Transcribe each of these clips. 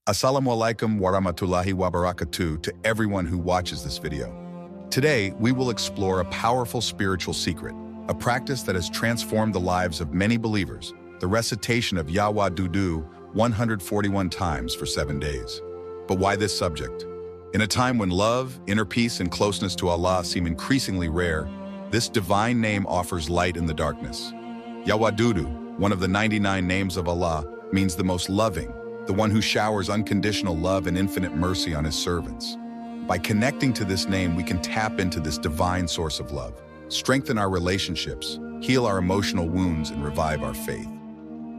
Assalamu alaikum wa rahmatullahi wa barakatuh to everyone who watches this video. Today, we will explore a powerful spiritual secret, a practice that has transformed the lives of many believers, the recitation of Ya Wadood 141 times for 7 days. But why this subject? In a time when love, inner peace, and closeness to Allah seem increasingly rare, this divine name offers light in the darkness. Ya Wadood, one of the 99 names of Allah, means the most loving, the one who showers unconditional love and infinite mercy on his servants. By connecting to this name, we can tap into this divine source of love, strengthen our relationships, heal our emotional wounds, and revive our faith.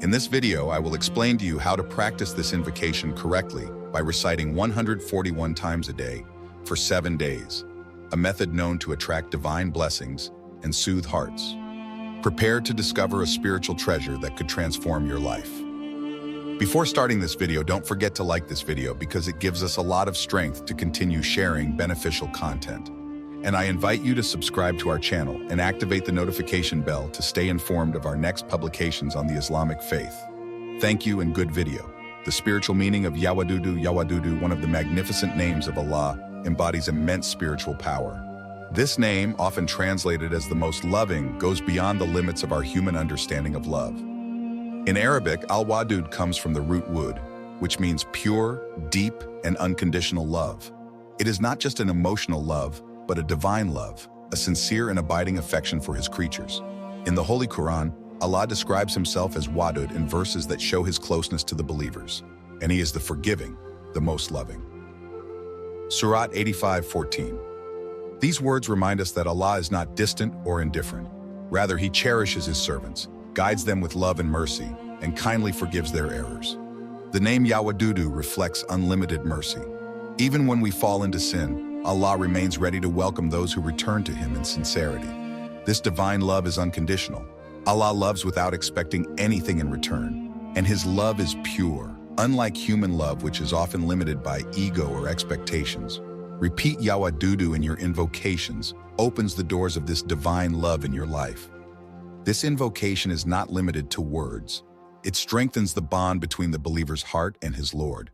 In this video, I will explain to you how to practice this invocation correctly by reciting 141 times a day for 7 days, a method known to attract divine blessings and soothe hearts. Prepare to discover a spiritual treasure that could transform your life. Before starting this video, don't forget to like this video because it gives us a lot of strength to continue sharing beneficial content. And I invite you to subscribe to our channel and activate the notification bell to stay informed of our next publications on the Islamic faith. Thank you and good video. The spiritual meaning of Ya Wadood, one of the magnificent names of Allah, embodies immense spiritual power. This name, often translated as the most loving, goes beyond the limits of our human understanding of love. In Arabic, al-Wadood comes from the root wud, which means pure, deep, and unconditional love. It is not just an emotional love, but a divine love, a sincere and abiding affection for his creatures. In the Holy Quran, Allah describes himself as Wadood in verses that show his closeness to the believers, and he is the forgiving, the most loving. Surah 85:14. These words remind us that Allah is not distant or indifferent. Rather, he cherishes his servants, guides them with love and mercy, and kindly forgives their errors. The name Ya Wadood reflects unlimited mercy. Even when we fall into sin, Allah remains ready to welcome those who return to him in sincerity. This divine love is unconditional. Allah loves without expecting anything in return, and his love is pure, unlike human love, which is often limited by ego or expectations. Repeat Ya Wadood in your invocations opens the doors of this divine love in your life. This invocation is not limited to words. It strengthens the bond between the believer's heart and his Lord.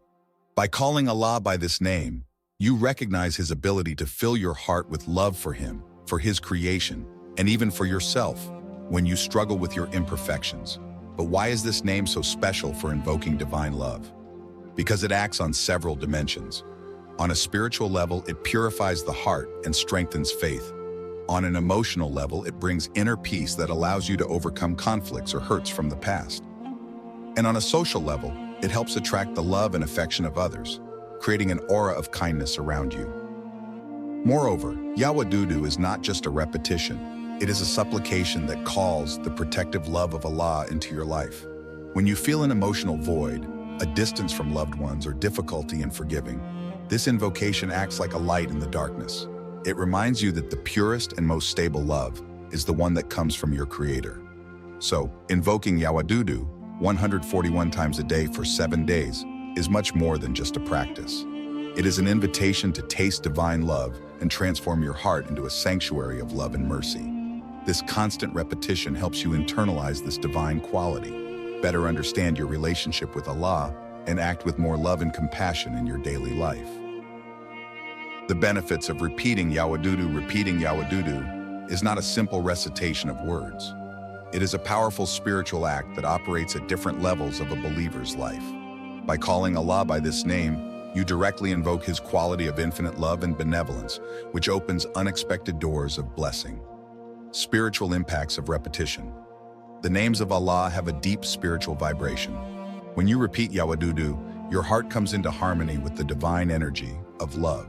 By calling Allah by this name, you recognize his ability to fill your heart with love for him, for his creation, and even for yourself when you struggle with your imperfections. But why is this name so special for invoking divine love? Because it acts on several dimensions. On a spiritual level, it purifies the heart and strengthens faith. On an emotional level, it brings inner peace that allows you to overcome conflicts or hurts from the past. And on a social level, it helps attract the love and affection of others, creating an aura of kindness around you. Moreover, Ya Wadood is not just a repetition. It is a supplication that calls the protective love of Allah into your life. When you feel an emotional void, a distance from loved ones, or difficulty in forgiving, this invocation acts like a light in the darkness. It reminds you that the purest and most stable love is the one that comes from your Creator. So, invoking Ya Wadood 141 times a day for 7 days is much more than just a practice. It is an invitation to taste divine love and transform your heart into a sanctuary of love and mercy. This constant repetition helps you internalize this divine quality, better understand your relationship with Allah, and act with more love and compassion in your daily life. The benefits of repeating Ya Wadood is not a simple recitation of words. It is a powerful spiritual act that operates at different levels of a believer's life. By calling Allah by this name, you directly invoke his quality of infinite love and benevolence, which opens unexpected doors of blessing. Spiritual impacts of repetition. The names of Allah have a deep spiritual vibration. When you repeat Ya Wadood, your heart comes into harmony with the divine energy of love.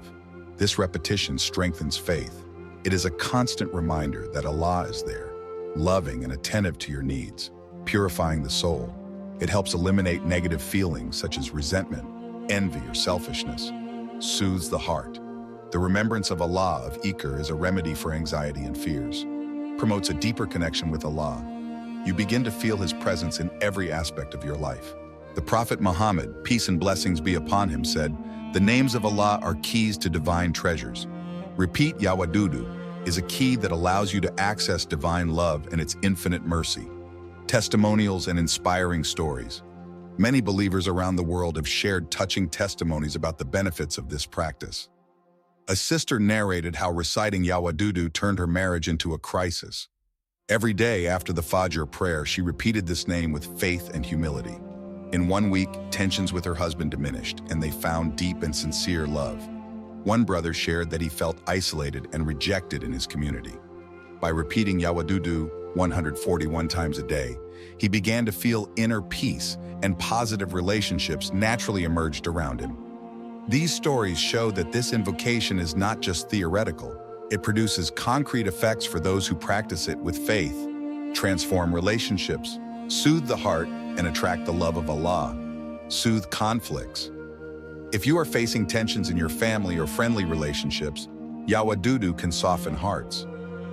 This repetition strengthens faith. It is a constant reminder that Allah is there, loving and attentive to your needs, purifying the soul. It helps eliminate negative feelings such as resentment, envy, or selfishness. Soothes the heart. The remembrance of Allah, of Iqr, is a remedy for anxiety and fears. Promotes a deeper connection with Allah. You begin to feel his presence in every aspect of your life. The Prophet Muhammad, peace and blessings be upon him, said, "The names of Allah are keys to divine treasures." Repeat Ya Wadood is a key that allows you to access divine love and its infinite mercy. Testimonials and inspiring stories. Many believers around the world have shared touching testimonies about the benefits of this practice. A sister narrated how reciting Ya Wadoodou turned her marriage into a crisis. Every day after the Fajr prayer, she repeated this name with faith and humility. In 1 week, tensions with her husband diminished, and they found deep and sincere love. One brother shared that he felt isolated and rejected in his community. By repeating Ya Wadoodou 141 times a day, he began to feel inner peace, and positive relationships naturally emerged around him. These stories show that this invocation is not just theoretical. It produces concrete effects for those who practice it with faith, transform relationships, soothe the heart, and attract the love of Allah, soothe conflicts. If you are facing tensions in your family or friendly relationships, Ya Wadoodou can soften hearts.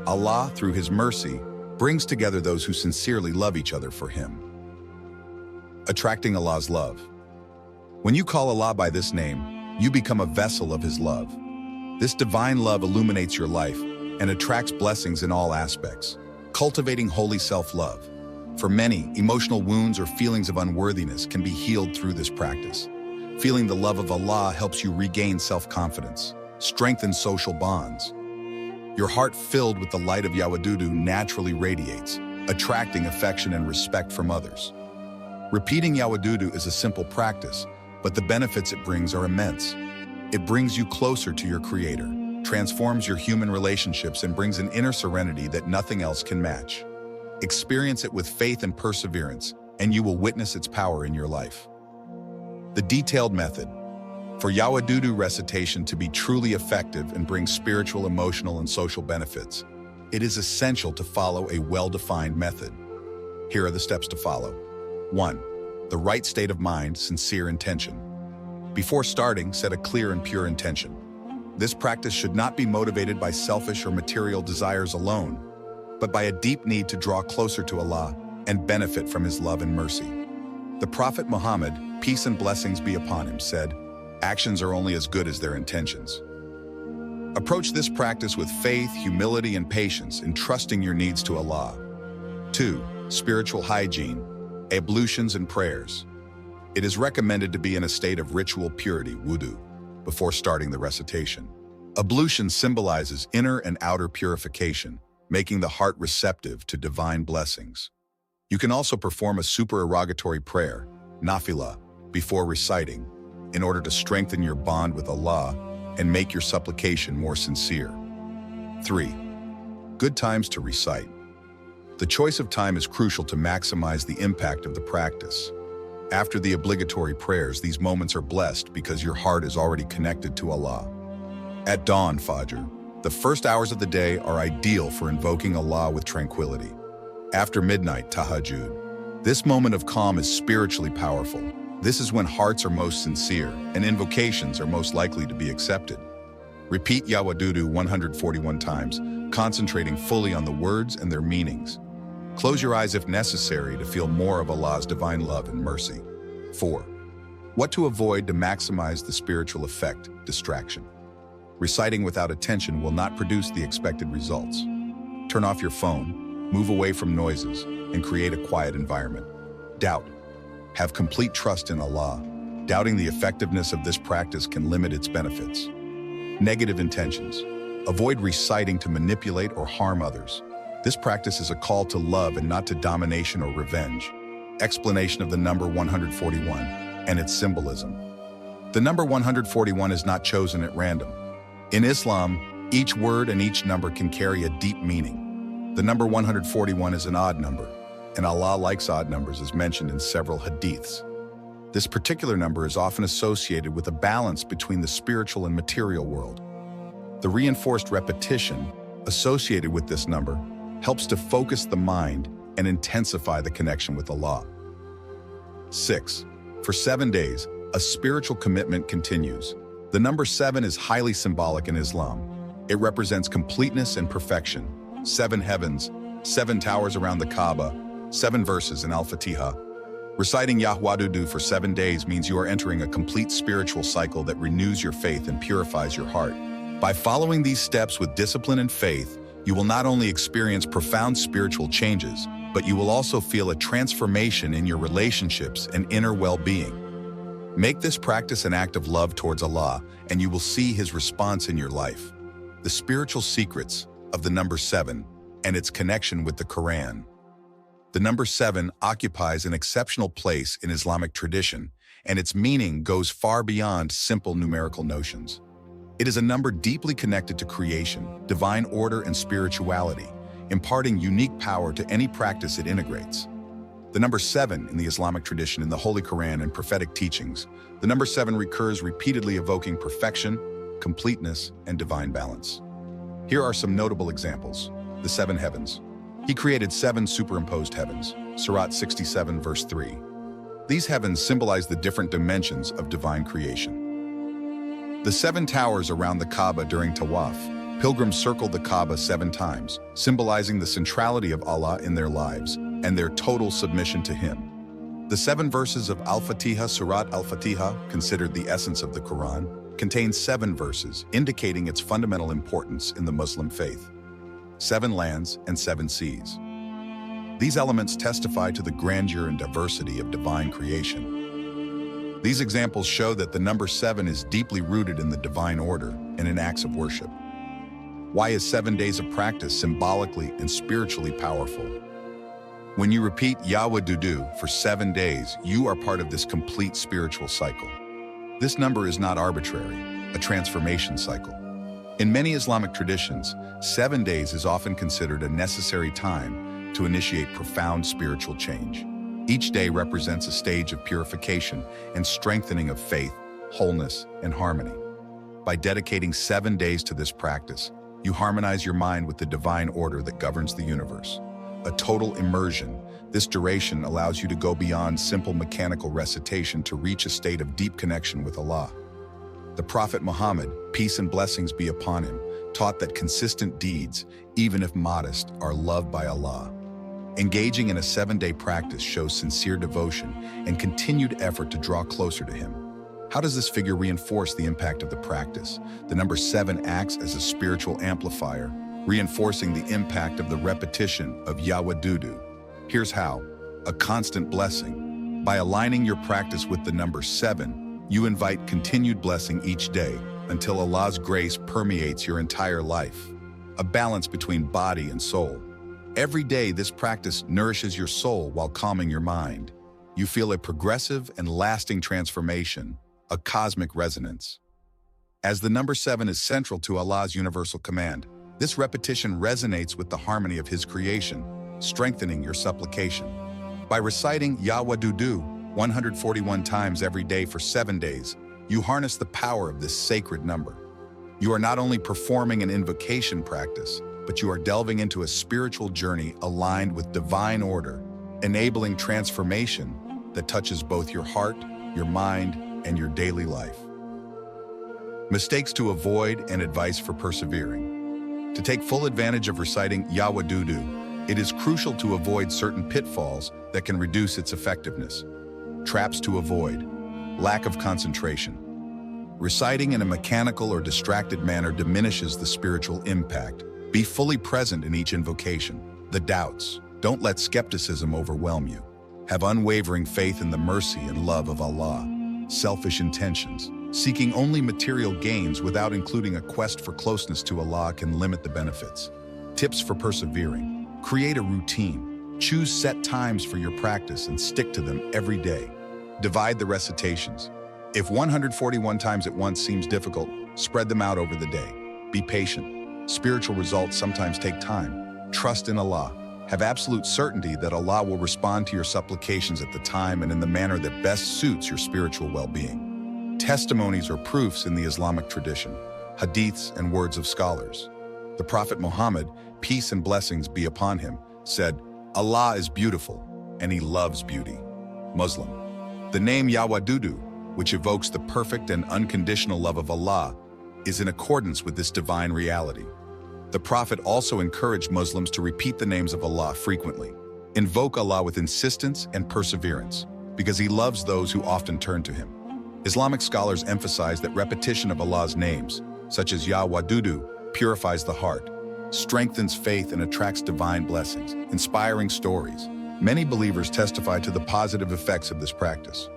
Allah, through His mercy, brings together those who sincerely love each other for Him. Attracting Allah's love. When you call Allah by this name, you become a vessel of His love. This divine love illuminates your life and attracts blessings in all aspects, cultivating holy self-love. For many, emotional wounds or feelings of unworthiness can be healed through this practice. Feeling the love of Allah helps you regain self-confidence, strengthen social bonds. Your heart filled with the light of Ya Wadoodou naturally radiates, attracting affection and respect from others. Repeating Ya Wadoodou is a simple practice, but the benefits it brings are immense. It brings you closer to your Creator, transforms your human relationships, and brings an inner serenity that nothing else can match. Experience it with faith and perseverance, and you will witness its power in your life. The detailed method. For Ya Wadoodou recitation to be truly effective and bring spiritual, emotional, and social benefits, it is essential to follow a well-defined method. Here are the steps to follow. 1. The right state of mind, sincere intention. Before starting, set a clear and pure intention. This practice should not be motivated by selfish or material desires alone, but by a deep need to draw closer to Allah and benefit from His love and mercy. The Prophet Muhammad, peace and blessings be upon him, said, "Actions are only as good as their intentions." Approach this practice with faith, humility, and patience, entrusting your needs to Allah. 2. Spiritual hygiene, ablutions and prayers. It is recommended to be in a state of ritual purity, wudu, before starting the recitation. Ablution symbolizes inner and outer purification, making the heart receptive to divine blessings. You can also perform a supererogatory prayer, nafilah, before reciting, in order to strengthen your bond with Allah and make your supplication more sincere. 3. Good times to recite. The choice of time is crucial to maximize the impact of the practice. After the obligatory prayers, these moments are blessed because your heart is already connected to Allah. At dawn, Fajr, the first hours of the day are ideal for invoking Allah with tranquility. After midnight, Tahajjud. This moment of calm is spiritually powerful. This is when hearts are most sincere and invocations are most likely to be accepted. Repeat Ya Wadoodou 141 times, concentrating fully on the words and their meanings. Close your eyes if necessary to feel more of Allah's divine love and mercy. 4. What to avoid to maximize the spiritual effect, distraction. Reciting without attention will not produce the expected results. Turn off your phone, move away from noises, and create a quiet environment. Doubt. Have complete trust in Allah. Doubting the effectiveness of this practice can limit its benefits. Negative intentions. Avoid reciting to manipulate or harm others. This practice is a call to love and not to domination or revenge. Explanation of the number 141 and its symbolism. The number 141 is not chosen at random. In Islam, each word and each number can carry a deep meaning. The number 141 is an odd number, and Allah likes odd numbers as mentioned in several hadiths. This particular number is often associated with a balance between the spiritual and material world. The reinforced repetition associated with this number helps to focus the mind and intensify the connection with Allah. 6. For 7 days, a spiritual commitment continues. The number 7 is highly symbolic in Islam. It represents completeness and perfection. 7 heavens, 7 towers around the Kaaba, 7 verses in Al-Fatiha. Reciting Ya Wadoodou for 7 days means you are entering a complete spiritual cycle that renews your faith and purifies your heart. By following these steps with discipline and faith, you will not only experience profound spiritual changes, but you will also feel a transformation in your relationships and inner well-being. Make this practice an act of love towards Allah, and you will see His response in your life. The spiritual secrets of the number 7 and its connection with the Quran. The number 7 occupies an exceptional place in Islamic tradition, and its meaning goes far beyond simple numerical notions. It is a number deeply connected to creation, divine order, and spirituality, imparting unique power to any practice it integrates. The number 7 in the Islamic tradition, in the Holy Quran and prophetic teachings, the number 7 recurs repeatedly, evoking perfection, completeness, and divine balance. Here are some notable examples. The 7 heavens. He created 7 superimposed heavens. Surah 67 verse 3. These heavens symbolize the different dimensions of divine creation. The 7 towers around the Kaaba during Tawaf. Pilgrims circled the Kaaba 7 times, symbolizing the centrality of Allah in their lives and their total submission to Him. The 7 verses of Al-Fatiha, Surah Al-Fatiha, considered the essence of the Quran, contains 7 verses, indicating its fundamental importance in the Muslim faith. 7 lands and 7 seas. These elements testify to the grandeur and diversity of divine creation. These examples show that the number 7 is deeply rooted in the divine order and in acts of worship. Why is 7 days of practice symbolically and spiritually powerful? When you repeat Ya Wadood for 7 days, you are part of this complete spiritual cycle. This number is not arbitrary, a transformation cycle. In many Islamic traditions, 7 days is often considered a necessary time to initiate profound spiritual change. Each day represents a stage of purification and strengthening of faith, wholeness, and harmony. By dedicating 7 days to this practice, you harmonize your mind with the divine order that governs the universe. A total immersion, this duration allows you to go beyond simple mechanical recitation to reach a state of deep connection with Allah. The Prophet Muhammad, peace and blessings be upon him, taught that consistent deeds, even if modest, are loved by Allah. Engaging in a 7-day practice shows sincere devotion and continued effort to draw closer to Him. How does this figure reinforce the impact of the practice? The number 7 acts as a spiritual amplifier, reinforcing the impact of the repetition of Ya Wadood. Here's how. A constant blessing. By aligning your practice with the number 7, you invite continued blessing each day until Allah's grace permeates your entire life. A balance between body and soul. Every day, this practice nourishes your soul while calming your mind. You feel a progressive and lasting transformation, a cosmic resonance. As the number 7 is central to Allah's universal command, this repetition resonates with the harmony of His creation, strengthening your supplication. By reciting Ya Wadood 141 times every day for 7 days, you harness the power of this sacred number. You are not only performing an invocation practice, but you are delving into a spiritual journey aligned with divine order, enabling transformation that touches both your heart, your mind, and your daily life. Mistakes to avoid and advice for persevering. To take full advantage of reciting Ya Wadood, it is crucial to avoid certain pitfalls that can reduce its effectiveness. Traps to avoid. Lack of concentration. Reciting in a mechanical or distracted manner diminishes the spiritual impact. Be fully present in each invocation. The doubts. Don't let skepticism overwhelm you. Have unwavering faith in the mercy and love of Allah. Selfish intentions. Seeking only material gains without including a quest for closeness to Allah can limit the benefits. Tips for persevering. Create a routine. Choose set times for your practice and stick to them every day. Divide the recitations. If 141 times at once seems difficult, spread them out over the day. Be patient. Spiritual results sometimes take time. Trust in Allah. Have absolute certainty that Allah will respond to your supplications at the time and in the manner that best suits your spiritual well-being. Testimonies or proofs in the Islamic tradition. Hadiths and words of scholars. The Prophet Muhammad, peace and blessings be upon him, said, Allah is beautiful, and He loves beauty. Muslim. The name Ya Wadood, which evokes the perfect and unconditional love of Allah, is in accordance with this divine reality. The Prophet also encouraged Muslims to repeat the names of Allah frequently. Invoke Allah with insistence and perseverance, because He loves those who often turn to Him. Islamic scholars emphasize that repetition of Allah's names, such as Ya Wadood, purifies the heart, strengthens faith and attracts divine blessings. Inspiring stories. Many believers testify to the positive effects of this practice.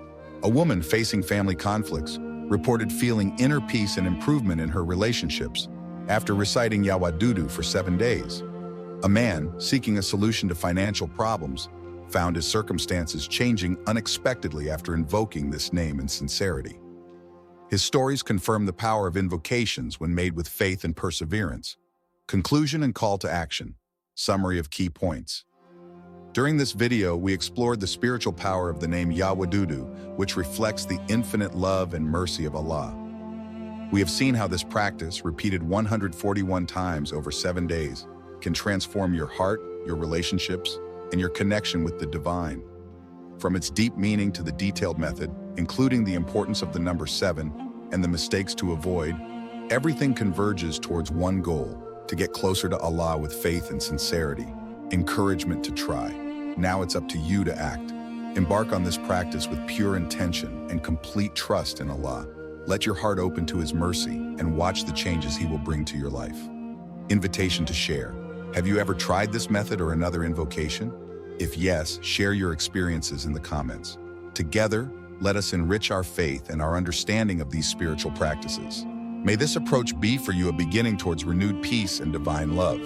A woman facing family conflicts reported feeling inner peace and improvement in her relationships after reciting Ya Wadoodou for 7 days. A man seeking a solution to financial problems found his circumstances changing unexpectedly after invoking this name in sincerity. His stories confirm the power of invocations when made with faith and perseverance. Conclusion and call to action. Summary of key points. During this video, we explored the spiritual power of the name Ya Wadoodou, which reflects the infinite love and mercy of Allah. We have seen how this practice, repeated 141 times over 7 days, can transform your heart, your relationships, and your connection with the divine. From its deep meaning to the detailed method, including the importance of the number 7 and the mistakes to avoid, everything converges towards one goal: to get closer to Allah with faith and sincerity. Encouragement to try. Now it's up to you to act. Embark on this practice with pure intention and complete trust in Allah. Let your heart open to His mercy and watch the changes He will bring to your life. Invitation to share. Have you ever tried this method or another invocation? If yes, share your experiences in the comments. Together, let us enrich our faith and our understanding of these spiritual practices. May this approach be for you a beginning towards renewed peace and divine love.